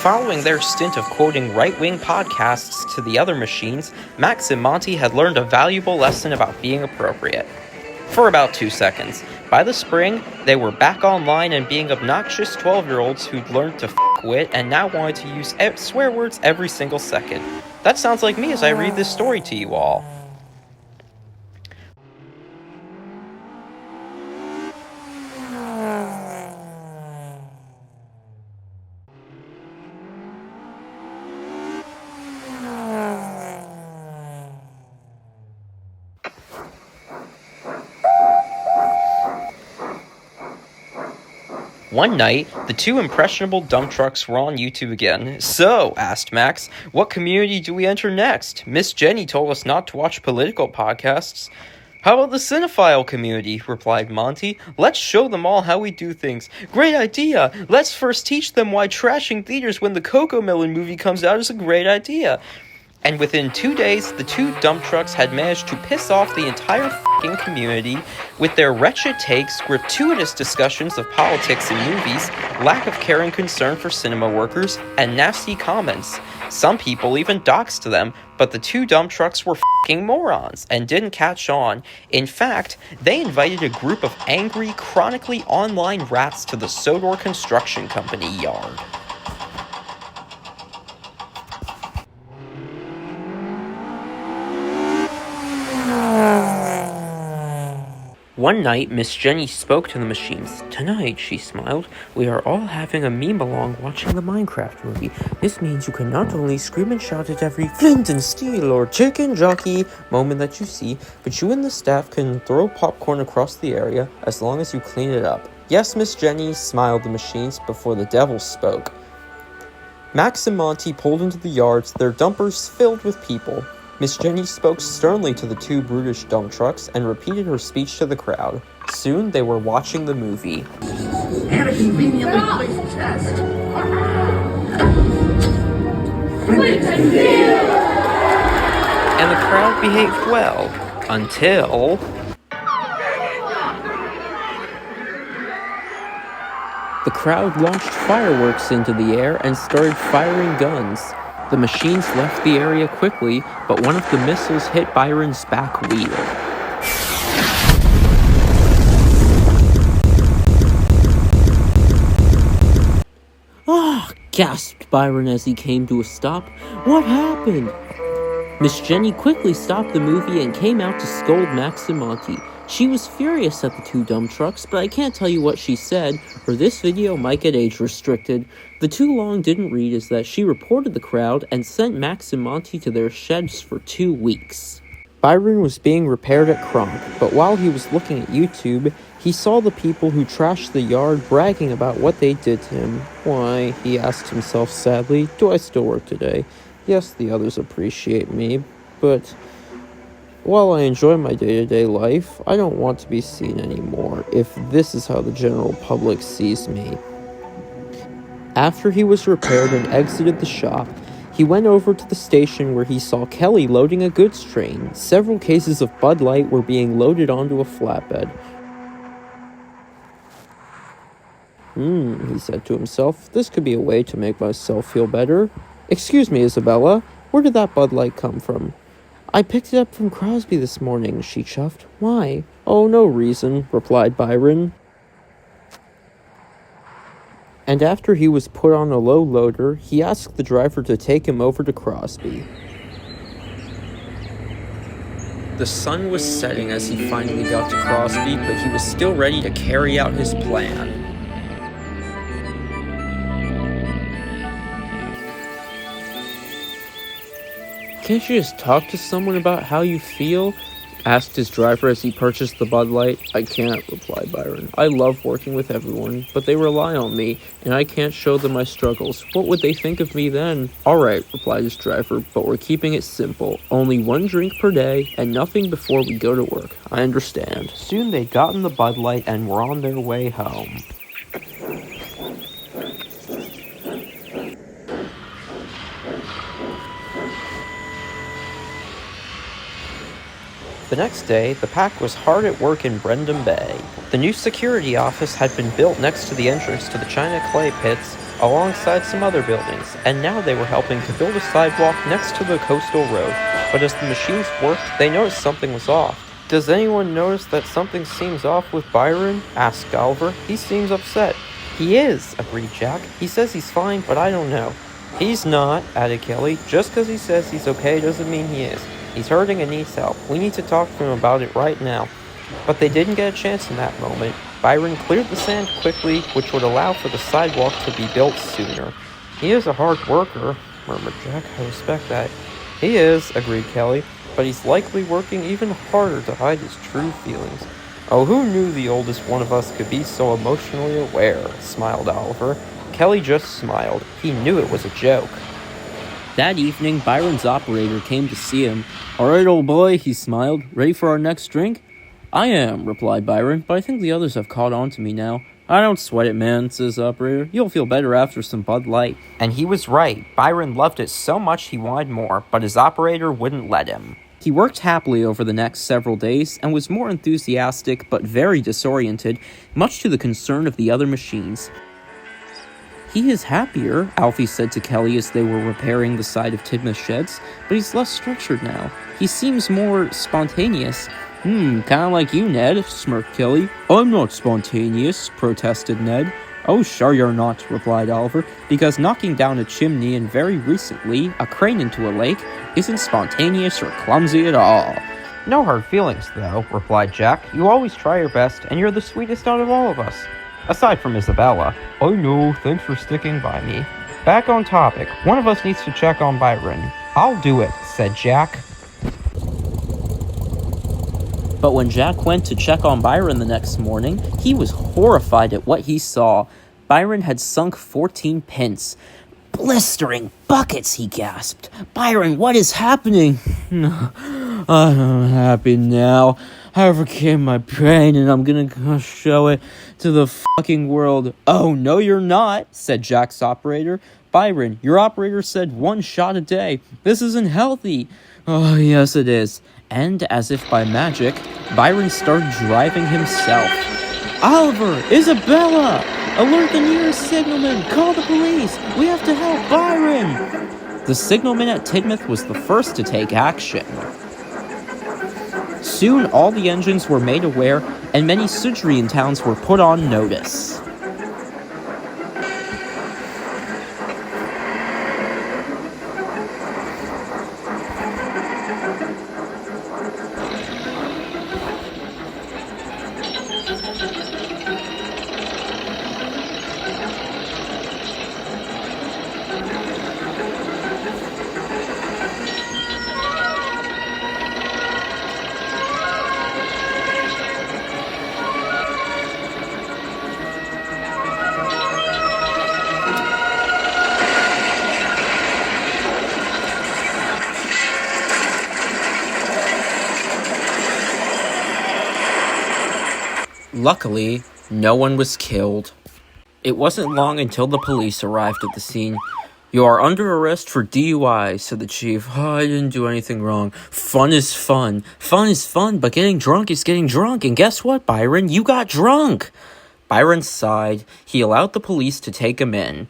Following their stint of quoting right-wing podcasts to the other machines, Max and Monty had learned a valuable lesson about being appropriate. For about 2 seconds. By the spring, they were back online and being obnoxious 12-year-olds who'd learned to f***wit and now wanted to use swear words every single second. That sounds like me as I read this story to you all. One night, the two impressionable dump trucks were on YouTube again. "So," asked Max, "what community do we enter next? Miss Jenny told us not to watch political podcasts." "How about the cinephile community?" replied Monty. "Let's show them all how we do things." "Great idea! Let's first teach them why trashing theaters when the Cocomelon movie comes out is a great idea." And within 2 days, the two dump trucks had managed to piss off the entire f***ing community with their wretched takes, gratuitous discussions of politics and movies, lack of care and concern for cinema workers, and nasty comments. Some people even doxed them, but the two dump trucks were f***ing morons and didn't catch on. In fact, they invited a group of angry, chronically online rats to the Sodor Construction Company yard. One night, Miss Jenny spoke to the machines. "Tonight," she smiled, "we are all having a meme-along watching the Minecraft movie. This means you can not only scream and shout at every flint and steel or chicken jockey moment that you see, but you and the staff can throw popcorn across the area as long as you clean it up." "Yes, Miss Jenny," smiled the machines before the devil spoke. Max and Monty pulled into the yards, their dumpers filled with people. Miss Jenny spoke sternly to the two brutish dump trucks and repeated her speech to the crowd. Soon they were watching the movie. And a conveniently placed test. And the crowd behaved well, until... the crowd launched fireworks into the air and started firing guns. The machines left the area quickly, but one of the missiles hit Byron's back wheel. "Ah!" gasped Byron as he came to a stop. "What happened?" Miss Jenny quickly stopped the movie and came out to scold Max and Monty. She was furious at the two dump trucks, but I can't tell you what she said, or this video might get age restricted. The too long didn't read is that she reported the crowd and sent Max and Monty to their sheds for 2 weeks. Byron was being repaired at Kronk, but while he was looking at YouTube, he saw the people who trashed the yard bragging about what they did to him. "Why," he asked himself sadly, "do I still work today? Yes, the others appreciate me, but while I enjoy my day-to-day life, I don't want to be seen anymore if this is how the general public sees me." After he was repaired and exited the shop, he went over to the station where he saw Kelly loading a goods train. Several cases of Bud Light were being loaded onto a flatbed. He said to himself, "this could be a way to make myself feel better. Excuse me, Isabella, where did that Bud Light come from?" "I picked it up from Crosby this morning," she chuffed. "Why?" "Oh, no reason," replied Byron. And after he was put on a low loader, he asked the driver to take him over to Crosby. The sun was setting as he finally got to Crosby, but he was still ready to carry out his plan. "Can't you just talk to someone about how you feel? asked his driver as he purchased the Bud Light. I can't, replied Byron. I love working with everyone, but they rely on me, and I can't show them my struggles. What would they think of me then? Alright, replied his driver, but we're keeping it simple. Only 1 drink per day, and nothing before we go to work. I understand. Soon they'd gotten the Bud Light and were on their way home. The next day, the pack was hard at work in Brendan Bay. The new security office had been built next to the entrance to the China clay pits, alongside some other buildings, and now they were helping to build a sidewalk next to the coastal road. But as the machines worked, they noticed something was off. Does anyone notice that something seems off with Byron? Asked Oliver. He seems upset. He is, agreed Jack. He says he's fine, but I don't know. He's not, added Kelly. Just because he says he's okay doesn't mean he is. He's hurting and needs help. We need to talk to him about it right now. But they didn't get a chance in that moment. Byron cleared the sand quickly, which would allow for the sidewalk to be built sooner. He is a hard worker, murmured Jack. I respect that. He is, agreed Kelly, but he's likely working even harder to hide his true feelings. Oh, who knew the oldest one of us could be so emotionally aware, smiled Oliver. Kelly just smiled. He knew it was a joke. That evening, Byron's operator came to see him. All right, old boy, he smiled. Ready for our next drink? I am, replied Byron, but I think the others have caught on to me now. I don't sweat it, man, says the operator. You'll feel better after some Bud Light. And he was right. Byron loved it so much he wanted more, but his operator wouldn't let him. He worked happily over the next several days and was more enthusiastic but very disoriented, much to the concern of the other machines. He is happier, Alfie said to Kelly as they were repairing the side of Tidmouth's sheds, but he's less structured now. He seems more spontaneous. Kinda like you, Ned, smirked Kelly. I'm not spontaneous, protested Ned. Oh, sure you're not, replied Oliver, because knocking down a chimney and very recently a crane into a lake isn't spontaneous or clumsy at all. No hard feelings, though, replied Jack. You always try your best, and you're the sweetest out of all of us. Aside from Isabella. I know, thanks for sticking by me. Back on topic, one of us needs to check on Byron. I'll do it, said Jack. But when Jack went to check on Byron the next morning, he was horrified at what he saw. Byron had sunk 14 pence. Blistering buckets, he gasped. Byron, what is happening? I'm happy now. I overcame my pain and I'm gonna go show it to the fucking world. Oh, no you're not, said Jack's operator. Byron, your operator said 1 shot a day. This isn't healthy. Oh, yes it is. And as if by magic, Byron started driving himself. Oliver! Isabella! Alert the nearest signalman! Call the police! We have to help Byron! The signalman at Tidmouth was the first to take action. Soon all the engines were made aware, and many Sudrian towns were put on notice. Luckily, no one was killed. It wasn't long until the police arrived at the scene. You are under arrest for DUI, said the chief. Oh, I didn't do anything wrong. Fun is fun. Fun is fun, but getting drunk is getting drunk. And guess what, Byron? You got drunk. Byron sighed. He allowed the police to take him in.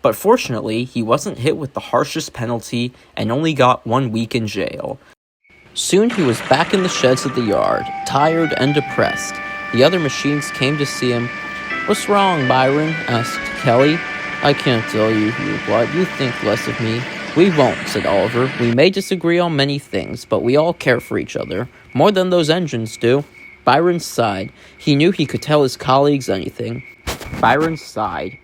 But fortunately, he wasn't hit with the harshest penalty and only got 1 week in jail. Soon he was back in the sheds of the yard, tired and depressed. The other machines came to see him. What's wrong, Byron? Asked Kelly. I can't tell you, he replied. You think less of me. We won't, said Oliver. We may disagree on many things, but we all care for each other. More than those engines do. Byron sighed. He knew he could tell his colleagues anything.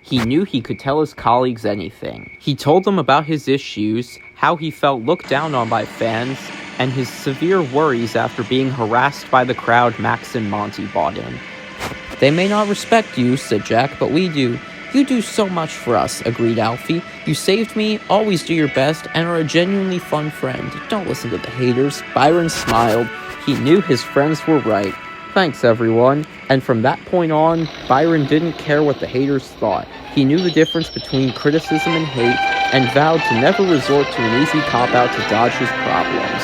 He knew he could tell his colleagues anything. He told them about his issues, how he felt looked down on by fans, and his severe worries after being harassed by the crowd Max and Monty bought in. "They may not respect you," said Jack, "but we do." "You do so much for us," agreed Alfie. "You saved me, always do your best, and are a genuinely fun friend. Don't listen to the haters." Byron smiled. He knew his friends were right. "Thanks, everyone." And from that point on, Byron didn't care what the haters thought. He knew the difference between criticism and hate, and vowed to never resort to an easy cop-out to dodge his problems.